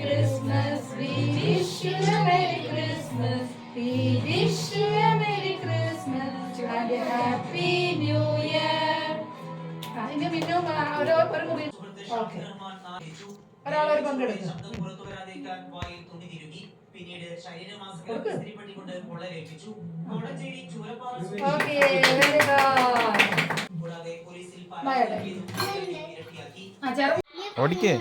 Christmas. We wish you a Merry Christmas. We wish you a Merry Christmas and a Happy New Year. ഇനി മിന്നും ഒരു മുറി okay ഒരാളൊരു പങ്കെടുക്കും. പിന്നീട് ശരീരമാസകലം ഇസ്തിരിപ്പെട്ടിക്കൊണ്ട് പൊള്ളലേൽപ്പിച്ചു. കോടഞ്ചേരി ചൂരപ്പാറ കൂടാതെ പോലീസിൽ ഇരട്ടിയാക്കി. ഓടിക്കേ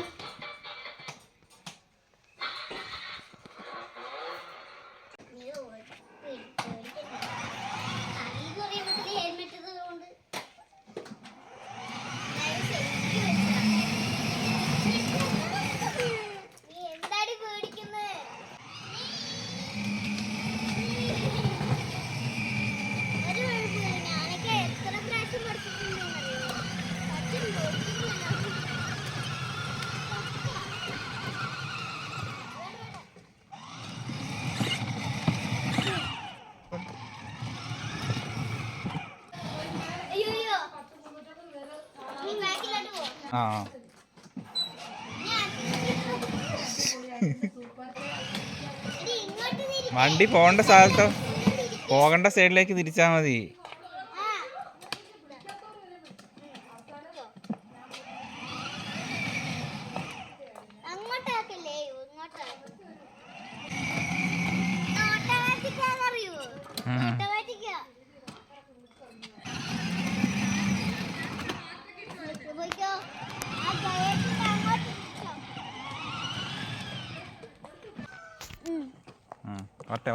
ആ വണ്ടി പോകേണ്ട സ്ഥലത്തോ പോകേണ്ട സൈഡിലേക്ക് തിരിച്ചാൽ മതി.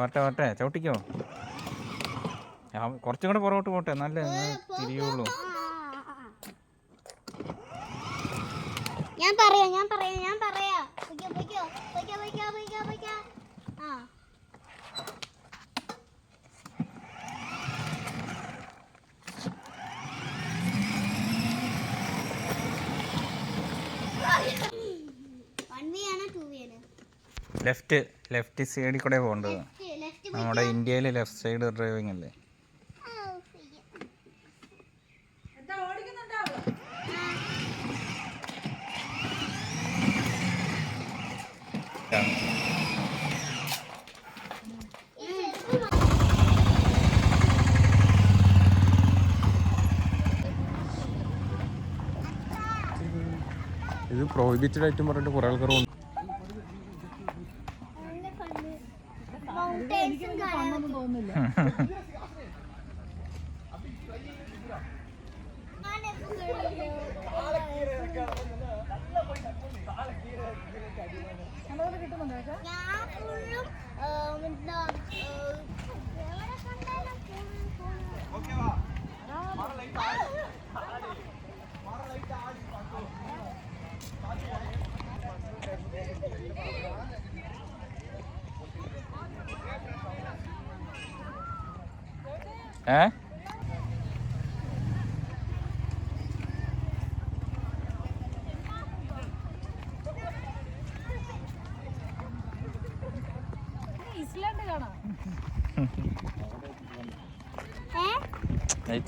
വട്ടെ ചവിട്ടിക്കോ. കുറച്ചും കൂടെ പുറകോട്ട് പോട്ടെ, നല്ല തിരിയുള്ളൂ. ഞാൻ പറയാ ലെഫ്റ്റ് സൈഡിൽ കൂടെ പോകേണ്ടത്. നമ്മുടെ ഇന്ത്യയിൽ ലെഫ്റ്റ് സൈഡ് ഡ്രൈവിംഗ് അല്ലേ. ഇത് പ്രോഹിബിറ്റഡ് ആയിട്ടും പറഞ്ഞിട്ട് കുറെ ആൾക്കാർ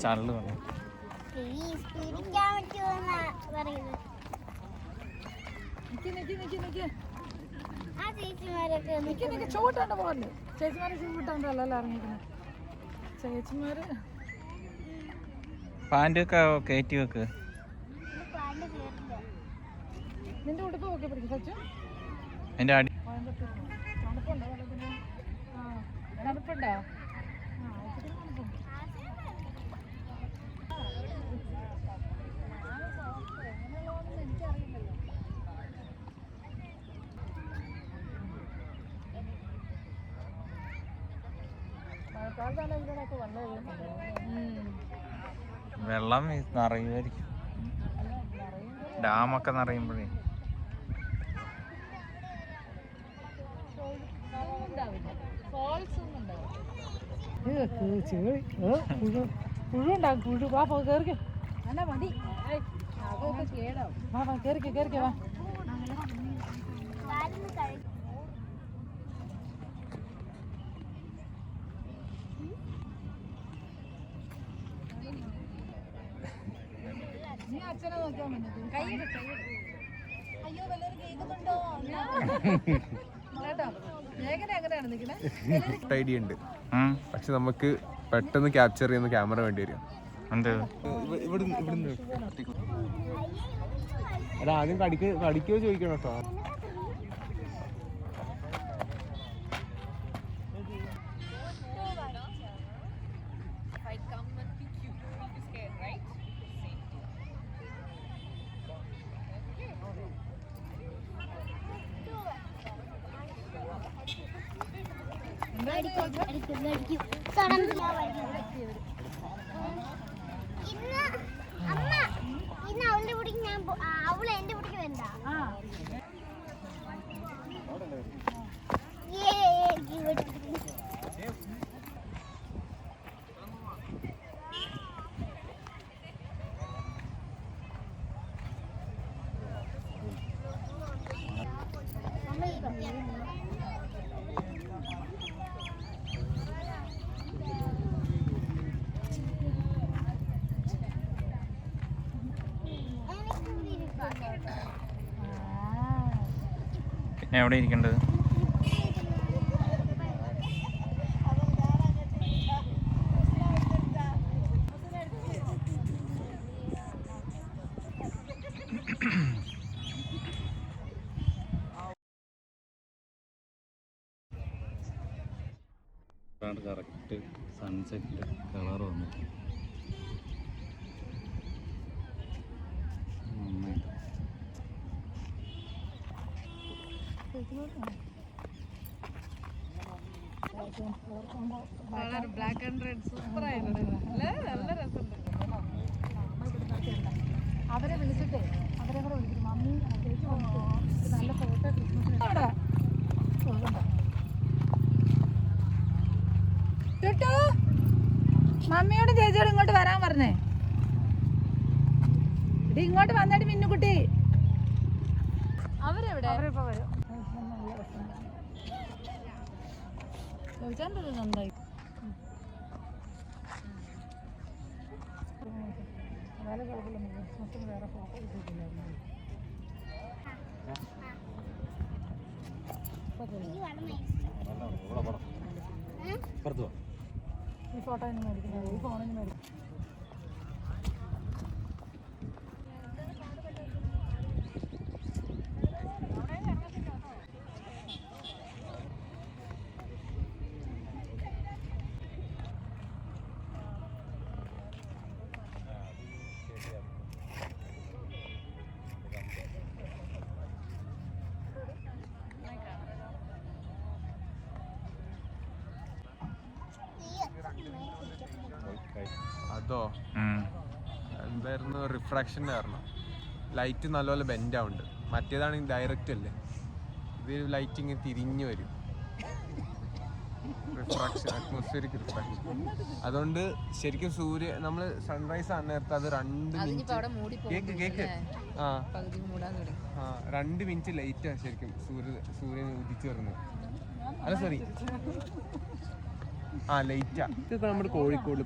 ചാനല് ചോട്ടാണ്ട് പോകല്ലേ. ചേച്ചിമാരെ ചൂട്ടാണ്ടല്ലോ ഇറങ്ങിക്കുന്നത്. ചേച്ചിമാര് പാൻറ്റൊക്കെ കയറ്റി വെക്ക്. നിന്റെ ഉടുപ്പ് നോക്കി പിടിക്കും സച്ചു. എൻ്റെ അടി തണുപ്പുണ്ടോ? തണുപ്പുണ്ടോ? വെള്ളം നിറയുമായിരിക്കും. ഡാമൊക്കെ നിറയുമ്പോഴേ പുഴുണ്ടാകും. പുഴു വാ കയറിക്കോ. എന്നാ മതി വാ കയറിക്കോ വാ. നീ അച്ഛനെ നോക്കാൻ പറ്റും. കൈയ്യെടു. അയ്യോ വല്ലവരും കേൾക്കുന്നുണ്ടോ? കേട്ടോ മേഘന എങ്ങനെയാണ് നിൽക്കണേ? ഐഡിയ ഉണ്ട്, പക്ഷെ നമുക്ക് പെട്ടെന്ന് ക്യാപ്ചർ ചെയ്യുന്ന ക്യാമറ വേണ്ടി വരും. എന്ത് എടാ ആദ്യം കടിക്കോ ചോദിക്കണം കേട്ടോ. അവളെ എന്റെ കുട്ടിക്ക് വേണ്ട. പിന്നെ എവിടെ ഇരിക്കേണ്ടത്? കറക്റ്റ് സൺസെറ്റ് കളർ വന്നു. ബ്ലാക്ക് ആൻഡ് റെഡ് സൂപ്പർ ആയിരുന്നു. നല്ല രസമുണ്ട്. അവരെ വിളിച്ചിട്ടേ അവരെ കൂടെ വിളിച്ചിട്ട് മമ്മി ചേച്ചി നല്ല ഫോട്ടോ ക്രിസ്മസിന് കേട്ടോ. മമ്മിയോടും ചേച്ചിയോടും ഇങ്ങോട്ട് വരാൻ പറഞ്ഞേ. ഇത് ഇങ്ങോട്ട് വന്നിട്ട് മിന്നുകുട്ടി അവരെവിടെ? അവരിപ്പോ വരും. ചോദിച്ചാൽ നന്നായി. വേറെ ഫോട്ടോ കിട്ടിയിട്ടില്ലായിരുന്നു. ഈ ഫോട്ടോ ഒന്നും മേടിക്കുന്നത് ഈ ഫോണിന് മേടിക്കും. അതോ എന്തായിരുന്നു, റിഫ്രാക്ഷൻ കാരണം ലൈറ്റ് നല്ലപോലെ ബെൻഡ് ആവുന്നുണ്ട്. മറ്റേതാണെങ്കിൽ ഡയറക്റ്റ് അല്ലേ, ഇത് ലൈറ്റിങ് തിരിഞ്ഞു വരും. Refraction, atmospheric refraction. അതുകൊണ്ട് ശരിക്കും നമ്മൾ സൺറൈസ് ആണ് നേരത്തെ അത് 2 മിനിറ്റ് 2 മിനിറ്റ് ലൈറ്റാണ് ശരിക്കും സൂര്യൻ ഉദിച്ചു വരുന്നത്. അല്ല സോറി, ലൈറ്റാ. ഇതൊക്കെ നമ്മുടെ കോഴിക്കോട്